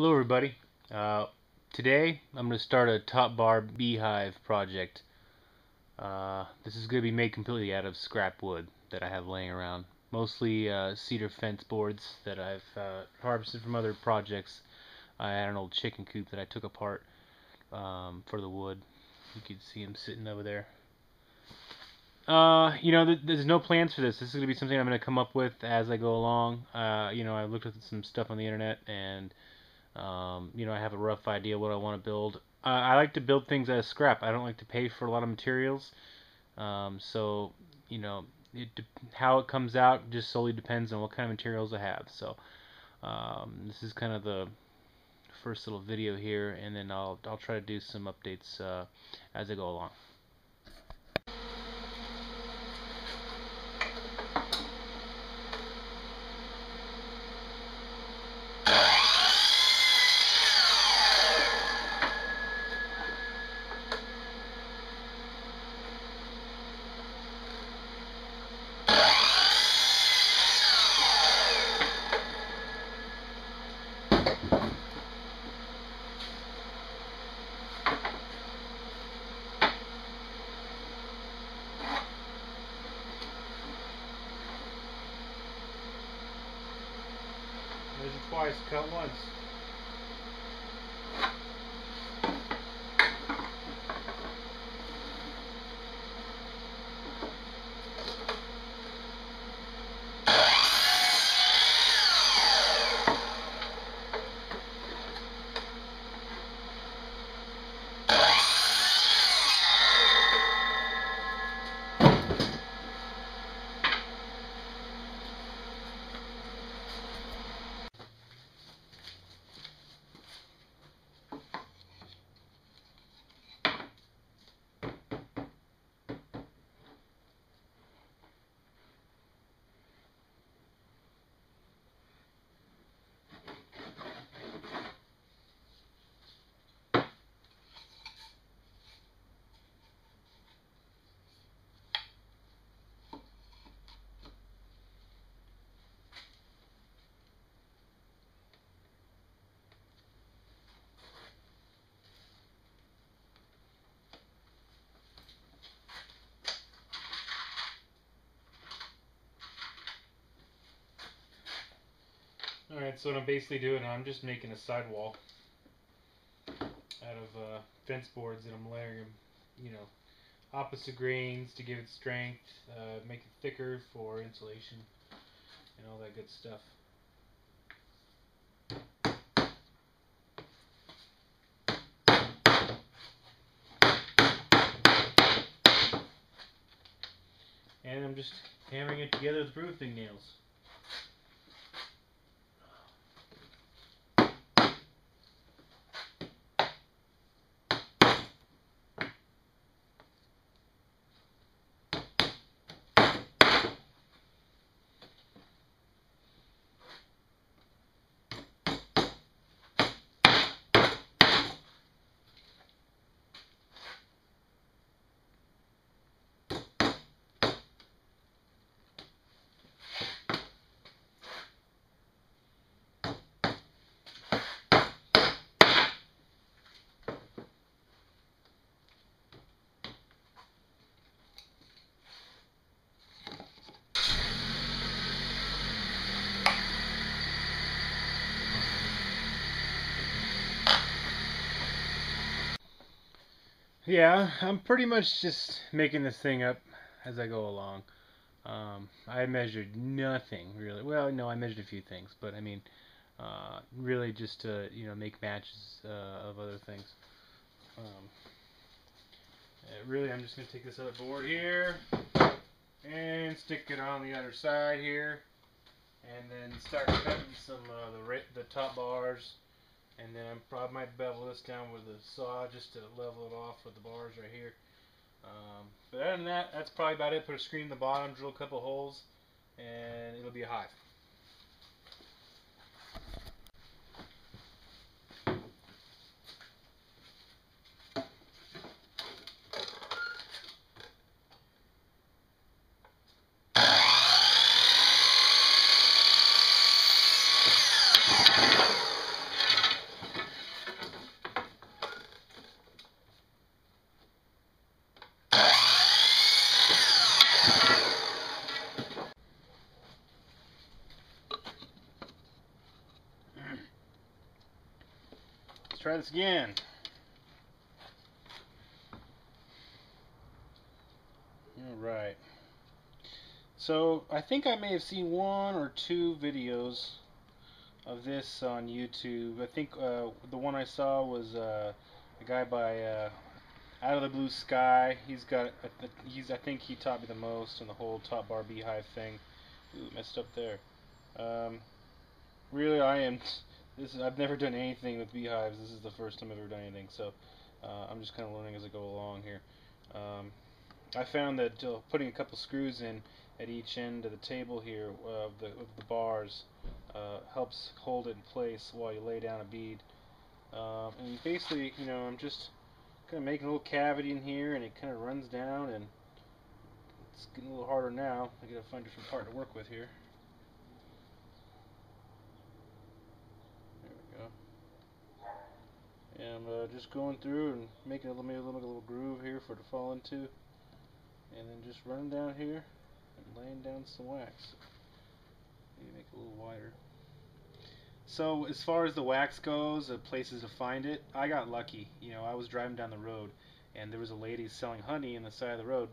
Hello everybody. Today I'm going to start a Topbar beehive project. This is going to be made completely out of scrap wood that I have laying around. Mostly cedar fence boards that I've harvested from other projects. I had an old chicken coop that I took apart for the wood. You can see him sitting over there. There's no plans for this. This is going to be something I'm going to come up with as I go along. I looked at some stuff on the internet and I have a rough idea what I want to build. I like to build things out of scrap. I don't like to pay for a lot of materials. So, you know, how it comes out just solely depends on what kind of materials I have. So, this is kind of the first little video here, and then I'll try to do some updates as I go along. Measure twice, cut once. Alright, so what I'm basically doing, I'm just making a sidewall out of fence boards, and I'm layering them, opposite grains to give it strength, make it thicker for insulation, and all that good stuff. And I'm just hammering it together with roofing nails. Yeah, I'm pretty much just making this thing up as I go along. I measured nothing really. Well, no, I measured a few things, but I mean, really just to make matches of other things. Really, I'm just gonna take this other board here and stick it on the other side here, and then start cutting some the top bars. And then I probably might bevel this down with a saw just to level it off with the bars right here. But other than that, that's probably about it. Put a screen in the bottom, drill a couple holes, and it'll be a hive. Let's try this again. Alright. So, I think I may have seen 1 or 2 videos of this on YouTube. I think the one I saw was a guy by Out of the Blue Sky. I think he taught me the most on the whole Topbar beehive thing. Ooh, messed up there. Really, I've never done anything with beehives. This is the first time I've ever done anything, so I'm just kind of learning as I go along here. I found that putting a couple screws in at each end of the table here of the bars helps hold it in place while you lay down a bead. And basically, I'm just kind of making a little cavity in here, and it kind of runs down, and it's getting a little harder now. I gotta find a different part to work with here. There we go. And I'm just going through and making maybe a little groove here for it to fall into, and then just running down here and laying down some wax. Maybe make it a little wider. So as far as the wax goes, places to find it, I got lucky. I was driving down the road, and there was a lady selling honey on the side of the road.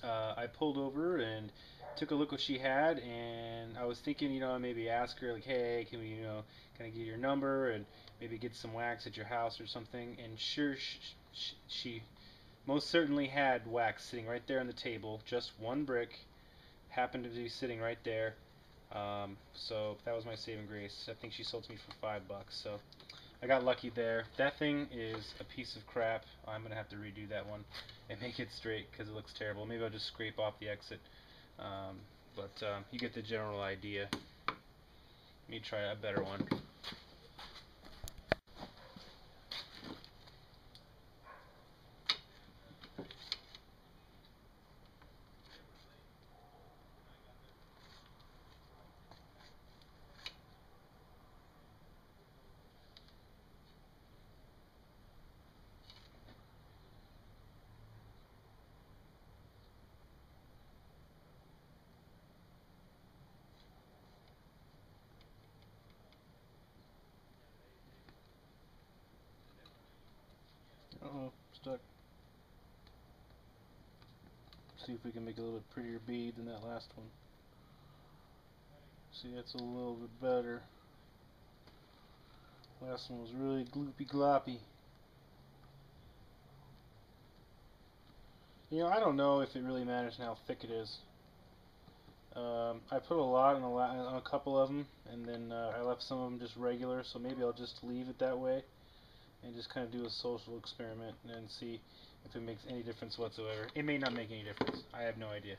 I pulled over and took a look what she had, and I was thinking, maybe ask her like, hey, can I get your number and maybe get some wax at your house or something? And sure, she most certainly had wax sitting right there on the table, just one brick, happened to be sitting right there. So that was my saving grace. I think she sold to me for $5, so I got lucky there. That thing is a piece of crap. I'm gonna have to redo that one and make it straight because it looks terrible. Maybe I'll just scrape off the exit, but you get the general idea. Let me try a better one. Uh-oh, stuck. See if we can make a little bit prettier bead than that last one. See, that's a little bit better. Last one was really gloopy gloppy. I don't know if it really matters how thick it is. I put a lot on a couple of them, and then I left some of them just regular, so maybe I'll just leave it that way and just kind of do a social experiment and see if it makes any difference whatsoever. It may not make any difference. I have no idea.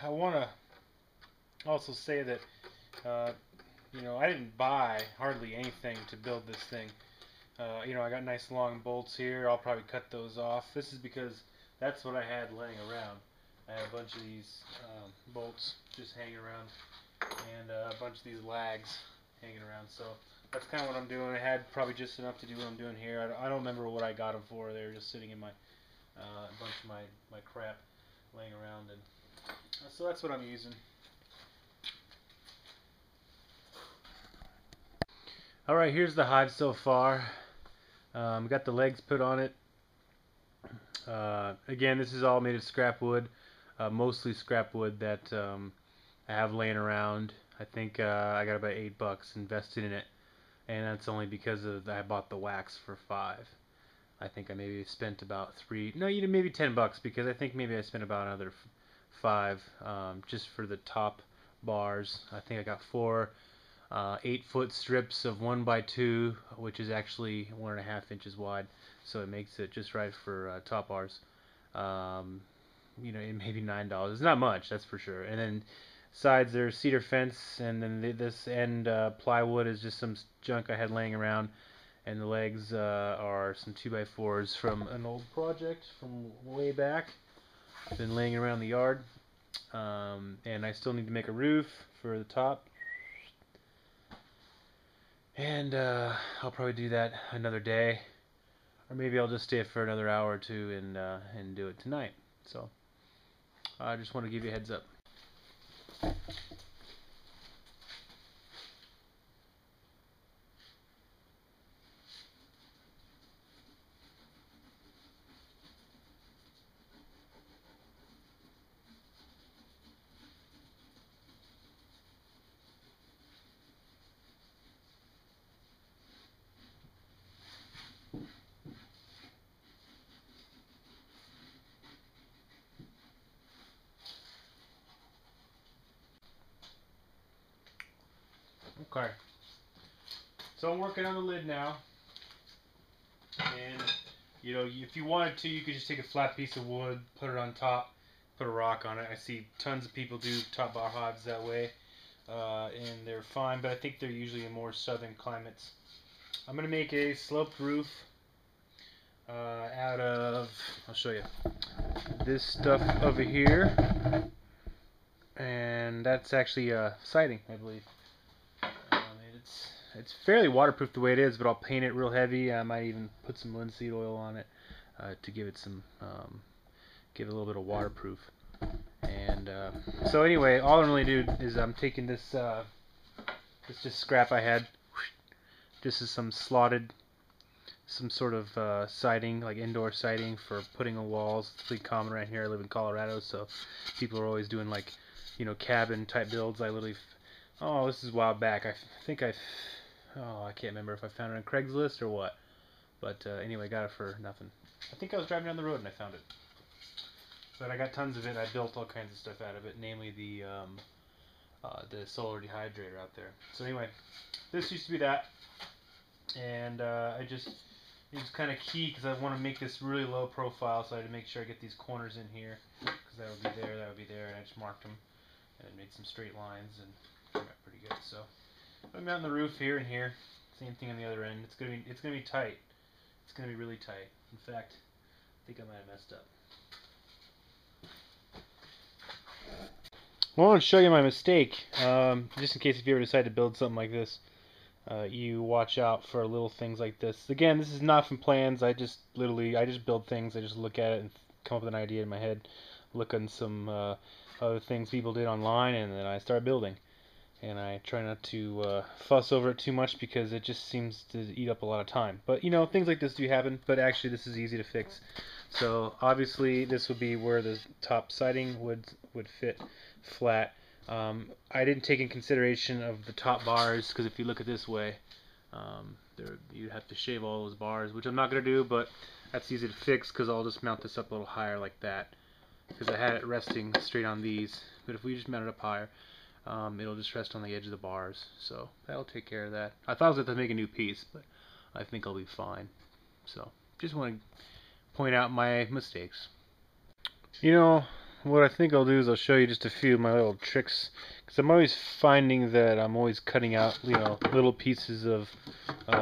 I want to also say that, I didn't buy hardly anything to build this thing. I got nice long bolts here. I'll probably cut those off. This is because that's what I had laying around. I had a bunch of these bolts just hanging around, and a bunch of these lags hanging around. So that's kind of what I'm doing. I had probably just enough to do what I'm doing here. I don't remember what I got them for. They were just sitting in my a bunch of my crap laying around, and so that's what I'm using. Alright, here's the hive so far. Got the legs put on it. Again, this is all made of scrap wood, mostly scrap wood that I have laying around. I think I got about $8 invested in it, and that's only because I bought the wax for 5. I think I maybe spent about 3, no, maybe $10 because I think maybe I spent about another 5 just for the top bars. I think I got 4 8-foot strips of 1x2, which is actually 1.5 inches wide, so it makes it just right for top bars. Maybe $9. It's not much, that's for sure. And then sides, there's cedar fence, and then this end plywood is just some junk I had laying around, and the legs are some 2x4s from an old project from way back. Been laying around the yard, and I still need to make a roof for the top. And I'll probably do that another day, or maybe I'll just stay for another hour or two and do it tonight. So I just want to give you a heads up. Okay. So I'm working on the lid now, and if you wanted to, you could just take a flat piece of wood, put it on top, put a rock on it. I see tons of people do Topbar hives that way, and they're fine, but I think they're usually in more southern climates. I'm gonna make a sloped roof out of, I'll show you, this stuff over here, and that's actually siding, I believe. It's fairly waterproof the way it is, but I'll paint it real heavy. I might even put some linseed oil on it to give it some, give it a little bit of waterproof. And so anyway, all I'm really doing is I'm taking this, this just scrap I had. This is some slotted, some sort of siding, like indoor siding for putting on walls. It's pretty common around here. I live in Colorado, so people are always doing like, cabin type builds. I literally, oh, this is a while back. I think I can't remember if I found it on Craigslist or what. But anyway, I got it for nothing. I think I was driving down the road and I found it. But I got tons of it. I built all kinds of stuff out of it, namely the solar dehydrator out there. So anyway, this used to be that, and it's kind of key because I want to make this really low profile, so I had to make sure I get these corners in here because that would be there, that would be there, and I just marked them and then made some straight lines and turned out pretty good. So I'm mounting the roof here and here. Same thing on the other end. It's gonna be tight. It's gonna be really tight. In fact, I think I might have messed up. Well, I want to show you my mistake, just in case if you ever decide to build something like this, you watch out for little things like this. Again, this is not from plans. I just build things. I just look at it and come up with an idea in my head, look on some other things people did online, and then I start building. And I try not to fuss over it too much because it just seems to eat up a lot of time. But things like this do happen, but actually this is easy to fix. So obviously this would be where the top siding would fit flat. I didn't take in consideration of the top bars because if you look at this way, you'd have to shave all those bars, which I'm not going to do, but that's easy to fix because I'll just mount this up a little higher like that because I had it resting straight on these. But if we just mount it up higher, it'll just rest on the edge of the bars, so that'll take care of that. I thought I was going to make a new piece, but I think I'll be fine. So just want to point out my mistakes. What I think I'll do is I'll show you just a few of my little tricks, because I'm always finding that I'm always cutting out little pieces of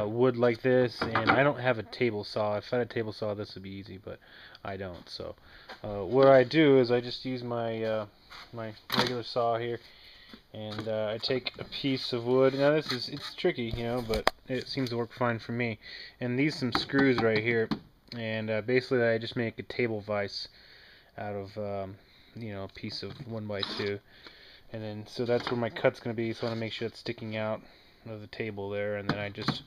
wood like this, and I don't have a table saw. If I had a table saw, this would be easy, but I don't. So what I do is I just use my my regular saw here, and I take a piece of wood. Now it's tricky, but it seems to work fine for me. And these some screws right here, and basically I just make a table vise out of a piece of 1x2, and then so that's where my cut's gonna be. So I want to make sure it's sticking out of the table there, and then I just.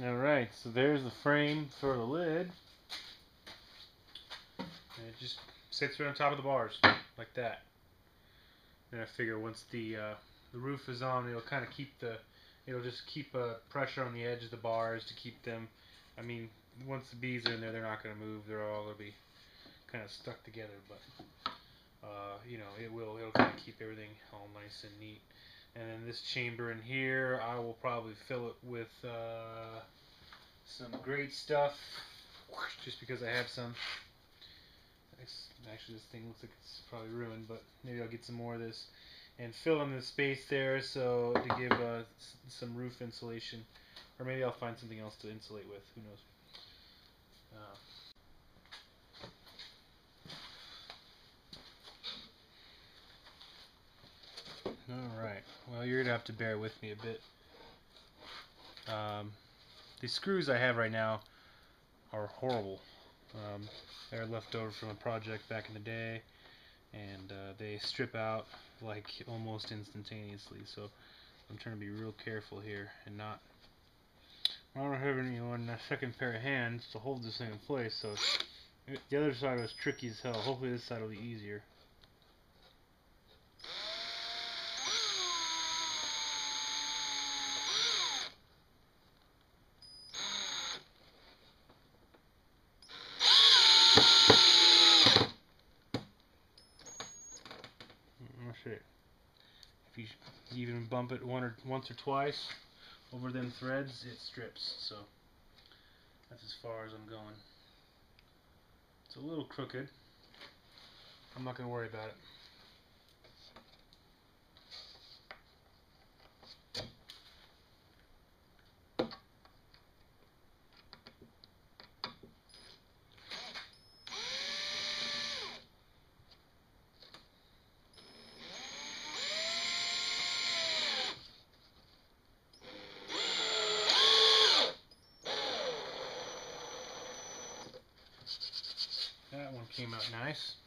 All right, so there's the frame for the lid, and it just sits right on top of the bars like that. And I figure once the roof is on, it'll kind of keep the It'll just keep pressure on the edge of the bars to keep them. I mean, once the bees are in there, they're not going to move. They're all going to be kind of stuck together. But you know, it'll kind of keep everything all nice and neat. And then this chamber in here, I will probably fill it with some great stuff, just because I have some. Actually, this thing looks like it's probably ruined, but maybe I'll get some more of this and fill in the space there so to give some roof insulation, or maybe I'll find something else to insulate with. Who knows? All right. Well, you're gonna have to bear with me a bit. These screws I have right now are horrible. They're left over from a project back in the day, and they strip out like almost instantaneously. So I'm trying to be real careful here and not. I don't have anyone a second pair of hands to hold this thing in place. So the other side was tricky as hell. Hopefully this side will be easier. Oh shit. If you even bump it once or twice over them threads, it strips. So that's as far as I'm going. It's a little crooked. I'm not going to worry about it. That one came out nice.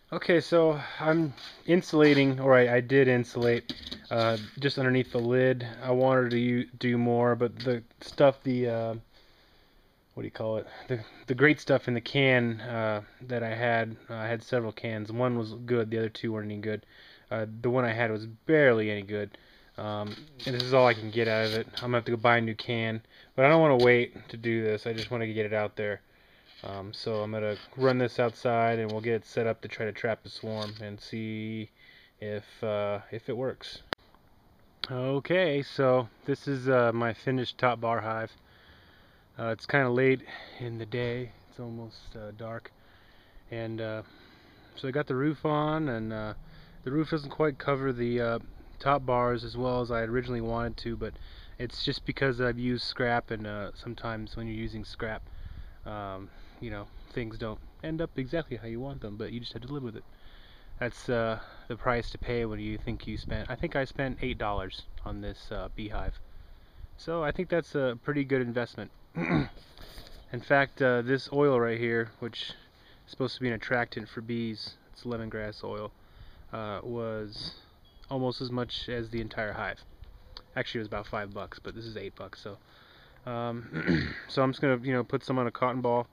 Okay, so I'm insulating, or I did insulate just underneath the lid. I wanted to do more, but the stuff, what do you call it? The great stuff in the can that I had several cans. One was good, the other two weren't any good. The one I had was barely any good. And this is all I can get out of it. I'm gonna have to go buy a new can, but I don't want to wait to do this. I just want to get it out there. So I'm gonna run this outside, and we'll get it set up to try to trap the swarm and see if it works. Okay, so this is my finished Topbar hive. It's kind of late in the day. It's almost dark, And so I got the roof on, and the roof doesn't quite cover the top bars as well as I originally wanted to, but it's just because I've used scrap, and sometimes when you're using scrap, um, you know, things don't end up exactly how you want them, but you just have to live with it. That's the price to pay when you think you spent. I think I spent $8 on this beehive, so I think that's a pretty good investment. In fact, this oil right here, which is supposed to be an attractant for bees, it's lemongrass oil, was almost as much as the entire hive. Actually, it was about $5, but this is $8. So, so I'm just gonna, put some on a cotton ball,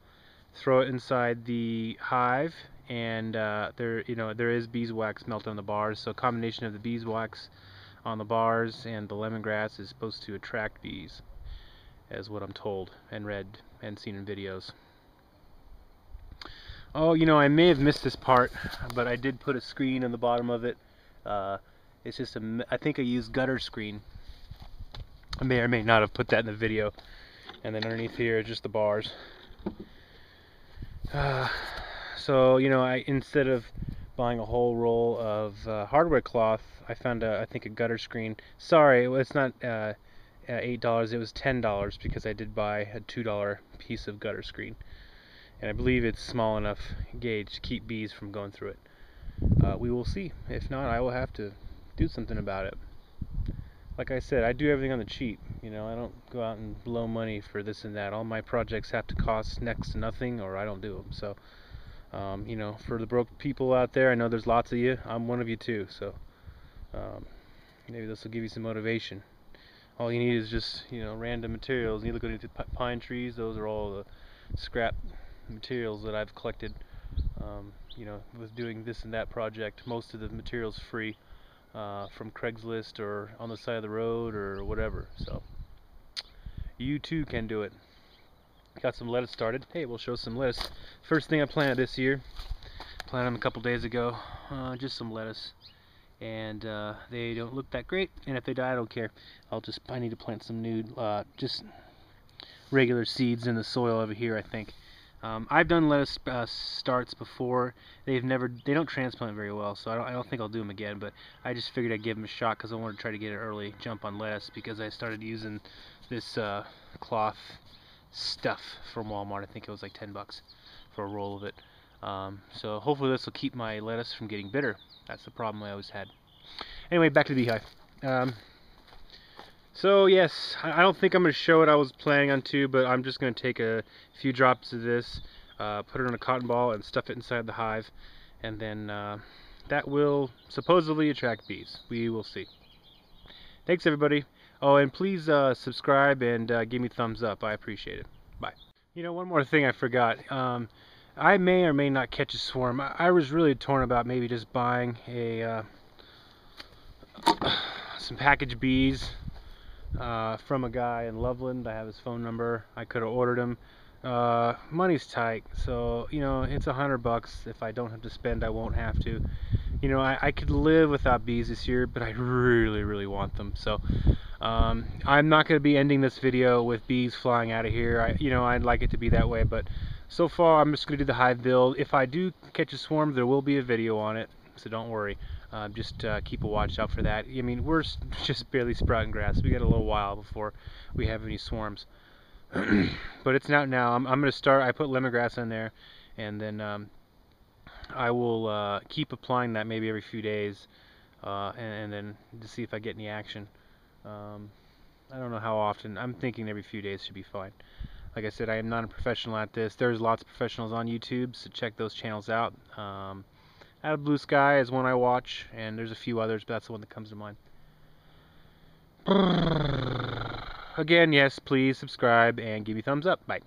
throw it inside the hive, and there is beeswax melted on the bars. So, a combination of the beeswax on the bars and the lemongrass is supposed to attract bees, as what I'm told and read and seen in videos. Oh, I may have missed this part, but I did put a screen on the bottom of it. It's just I think I used gutter screen. I may or may not have put that in the video. And then underneath here, just the bars. So, instead of buying a whole roll of hardware cloth, I found I think a gutter screen. Sorry, it's not $8, it was $10 because I did buy a $2 piece of gutter screen. And I believe it's small enough gauge to keep bees from going through it. We will see. If not, I will have to do something about it. Like I said, I do everything on the cheap. I don't go out and blow money for this and that. All my projects have to cost next to nothing, or I don't do them. So, for the broke people out there, I know there's lots of you. I'm one of you too. So, maybe this will give you some motivation. All you need is just, random materials. You look at the pine trees; those are all the scrap materials that I've collected, with doing this and that project. Most of the materials free, from Craigslist or on the side of the road or whatever. So you too can do it. Got some lettuce started. Hey, we'll show some lettuce. First thing I planted this year. Planted them a couple days ago. Just some lettuce, and they don't look that great. And if they die, I don't care. I need to plant some new, just regular seeds in the soil over here, I think. I've done lettuce starts before. They don't transplant very well, so I don't think I'll do them again. But I just figured I'd give them a shot because I wanted to try to get an early jump on lettuce, because I started using this cloth stuff from Walmart. I think it was like $10 for a roll of it. So hopefully this will keep my lettuce from getting bitter. That's the problem I always had. Anyway, back to the beehive. So yes, I don't think I'm going to show what I was planning on to, but I'm just going to take a few drops of this, put it on a cotton ball and stuff it inside the hive, and then that will supposedly attract bees. We will see. Thanks everybody. Oh, and please subscribe and give me thumbs up. I appreciate it. Bye. One more thing I forgot. I may or may not catch a swarm. I was really torn about maybe just buying some packaged bees from a guy in Loveland. I have his phone number. I could have ordered him. Money's tight, so it's $100. If I don't have to spend, I won't have to. I could live without bees this year, but I really want them. So I'm not going to be ending this video with bees flying out of here. I'd like it to be that way, but so far I'm just going to do the hive build. If I do catch a swarm, there will be a video on it, so don't worry. Just keep a watch out for that. I mean, we're just barely sprouting grass. We got a little while before we have any swarms. But it's out now. I'm going to start. I put lemongrass in there, and then I will keep applying that maybe every few days, and then to see if I get any action. I don't know how often. I'm thinking every few days should be fine. Like I said, I am not a professional at this. There's lots of professionals on YouTube, so check those channels out. Out of Blue Sky is one I watch, and there's a few others, but that's the one that comes to mind. Again, yes, please subscribe and give me thumbs up. Bye.